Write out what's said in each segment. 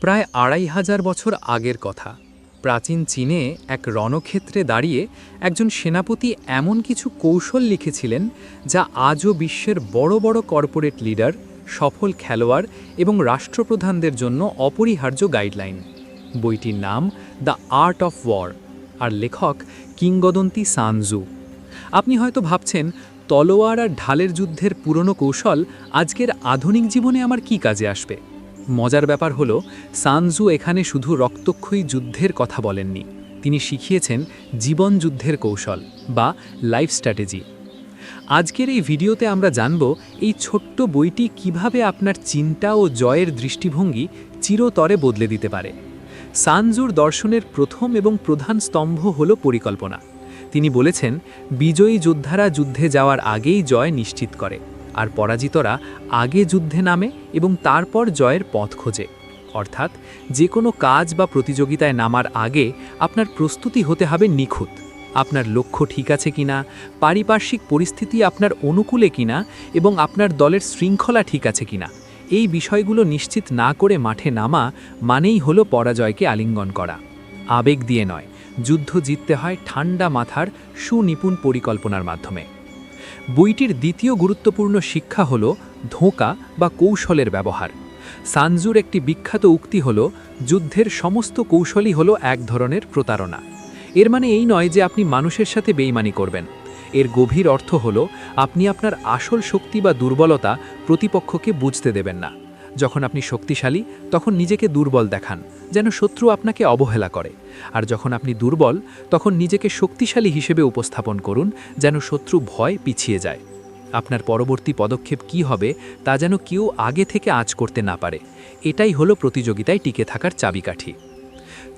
প্রায় ২৫০০ বছর আগের কথা। প্রাচীন চীনে এক রণক্ষেত্রে দাঁড়িয়ে একজন সেনাপতি এমন কিছু কৌশল লিখেছিলেন যা আজও বিশ্বের বড় বড় কর্পোরেট লিডার, সফল খেলোয়াড় এবং রাষ্ট্রপ্রধানদের জন্য অপরিহার্য গাইডলাইন। বইটির নাম দ্য আর্ট অফ ওয়ার, আর লেখক কিংবদন্তি সান ত্জু। আপনি হয়তো ভাবছেন, তলোয়ার আর ঢালের যুদ্ধের পুরনো কৌশল আজকের আধুনিক জীবনে আমার কি কাজে আসবে? মজার ব্যাপার হলো, সান ত্জু এখানে শুধু রক্তক্ষয়ী যুদ্ধের কথা বলেননি, তিনি শিখিয়েছেন জীবন যুদ্ধের কৌশল বা লাইফ স্ট্র্যাটেজি। আজকের এই ভিডিওতে আমরা জানব এই ছোট্ট বইটি কিভাবে আপনার চিন্তা ও জয়ের দৃষ্টিভঙ্গি চিরতরে বদলে দিতে পারে। সান ত্জুর দর্শনের প্রথম এবং প্রধান স্তম্ভ হল পরিকল্পনা। তিনি বলেছেন, বিজয়ী যোদ্ধারা যুদ্ধে যাওয়ার আগেই জয় নিশ্চিত করে, আর পরাজিতরা আগে যুদ্ধে নামে এবং তারপর জয়ের পথ খোঁজে। অর্থাৎ যে কোনো কাজ বা প্রতিযোগিতায় নামার আগে আপনার প্রস্তুতি হতে হবে নিখুঁত। আপনার লক্ষ্য ঠিক আছে কিনা, পারিপার্শ্বিক পরিস্থিতি আপনার অনুকূলে কিনা এবং আপনার দলের শৃঙ্খলা ঠিক আছে কিনা, এই বিষয়গুলো নিশ্চিত না করে মাঠে নামা মানেই হলো পরাজয়কে আলিঙ্গন করা। আবেগ দিয়ে নয়, যুদ্ধ জিততে হয় ঠান্ডা মাথার সুনিপুণ পরিকল্পনার মাধ্যমে। বইটির দ্বিতীয় গুরুত্বপূর্ণ শিক্ষা হল ধোঁকা বা কৌশলের ব্যবহার। সান ত্জুর একটি বিখ্যাত উক্তি হল, যুদ্ধের সমস্ত কৌশলই হল এক ধরনের প্রতারণা। এর মানে এই নয় যে আপনি মানুষের সাথে বেইমানি করবেন। এর গভীর অর্থ হল, আপনি আপনার আসল শক্তি বা দুর্বলতা প্রতিপক্ষকে বুঝতে দেবেন না। যখন আপনি শক্তিশালী, তখন নিজেকে দুর্বল দেখান, যেন শত্রু আপনাকে অবহেলা করে। আর যখন আপনি দুর্বল, তখন নিজেকে শক্তিশালী হিসেবে উপস্থাপন করুন, যেন শত্রু ভয় পিছিয়ে যায়। আপনার পরবর্তী পদক্ষেপ কী হবে তা যেন কেউ আগে থেকে আঁচ করতে না পারে। এটাই হলো প্রতিযোগিতায় টিকে থাকার চাবিকাঠি।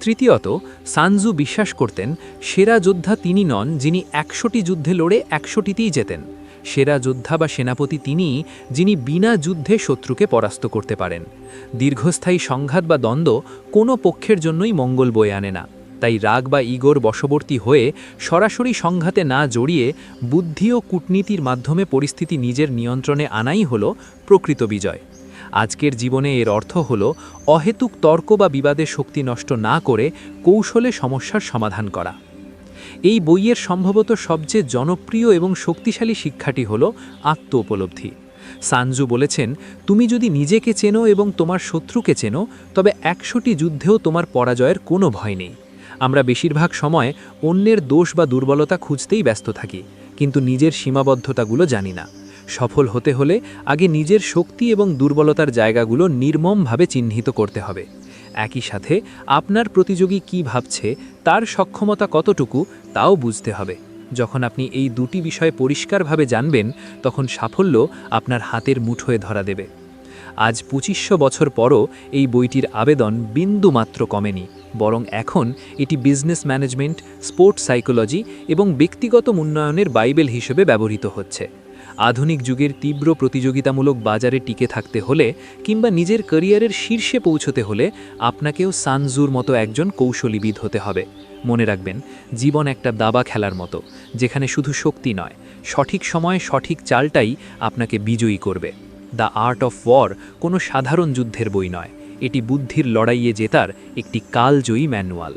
তৃতীয়ত, সান ত্জু বিশ্বাস করতেন, সেরা যোদ্ধা তিনি নন যিনি ১০০টি যুদ্ধে লড়ে ১০০টিতেই জেতেন। সেরা যোদ্ধা বা সেনাপতি তিনিই যিনি বিনা যুদ্ধে শত্রুকে পরাস্ত করতে পারেন। দীর্ঘস্থায়ী সংঘাত বা দ্বন্দ্ব কোনো পক্ষের জন্যই মঙ্গল বয়ে আনে না। তাই রাগ বা ইগোর বশবর্তী হয়ে সরাসরি সংঘাতে না জড়িয়ে বুদ্ধি ও কূটনীতির মাধ্যমে পরিস্থিতি নিজের নিয়ন্ত্রণে আনাই হলো প্রকৃত বিজয়। আজকের জীবনে এর অর্থ হল, অহেতুক তর্ক বা বিবাদের শক্তি নষ্ট না করে কৌশলে সমস্যার সমাধান করা। এই বইয়ের সম্ভবত সবচেয়ে জনপ্রিয় এবং শক্তিশালী শিক্ষাটি হল আত্ম উপলব্ধি। সান ত্জু বলেছেন, তুমি যদি নিজেকে চেনো এবং তোমার শত্রুকে চেনো, তবে ১০০টি যুদ্ধেও তোমার পরাজয়ের কোনো ভয় নেই। আমরা বেশিরভাগ সময় অন্যের দোষ বা দুর্বলতা খুঁজতেই ব্যস্ত থাকি, কিন্তু নিজের সীমাবদ্ধতাগুলো জানি না। সফল হতে হলে আগে নিজের শক্তি এবং দুর্বলতার জায়গাগুলো নির্মমভাবে চিহ্নিত করতে হবে। একই সাথে আপনার প্রতিযোগী কী ভাবছে, তার সক্ষমতা কতটুকু, তাও বুঝতে হবে। যখন আপনি এই দুটি বিষয় পরিষ্কারভাবে জানবেন, তখন সাফল্য আপনার হাতের মুঠোয় ধরা দেবে। আজ ২৫০০ বছর পরও এই বইটির আবেদন বিন্দুমাত্র কমেনি, বরং এখন এটি বিজনেস ম্যানেজমেন্ট, স্পোর্টস সাইকোলজি এবং ব্যক্তিগত উন্নয়নের বাইবেল হিসেবে ব্যবহৃত হচ্ছে। আধুনিক যুগের তীব্র প্রতিযোগিতামূলক বাজারে টিকে থাকতে হলে কিংবা নিজের ক্যারিয়ারের শীর্ষে পৌঁছতে হলে আপনাকেও সান ত্জুর মতো একজন কৌশলীবিদ হতে হবে। মনে রাখবেন, জীবন একটা দাবা খেলার মতো, যেখানে শুধু শক্তি নয়, সঠিক সময়ে সঠিক চালটাই আপনাকে বিজয়ী করবে। দ্য আর্ট অফ ওয়ার কোনো সাধারণ যুদ্ধের বই নয়, এটি বুদ্ধির লড়াইয়ে জেতার একটি কালজয়ী ম্যানুয়াল।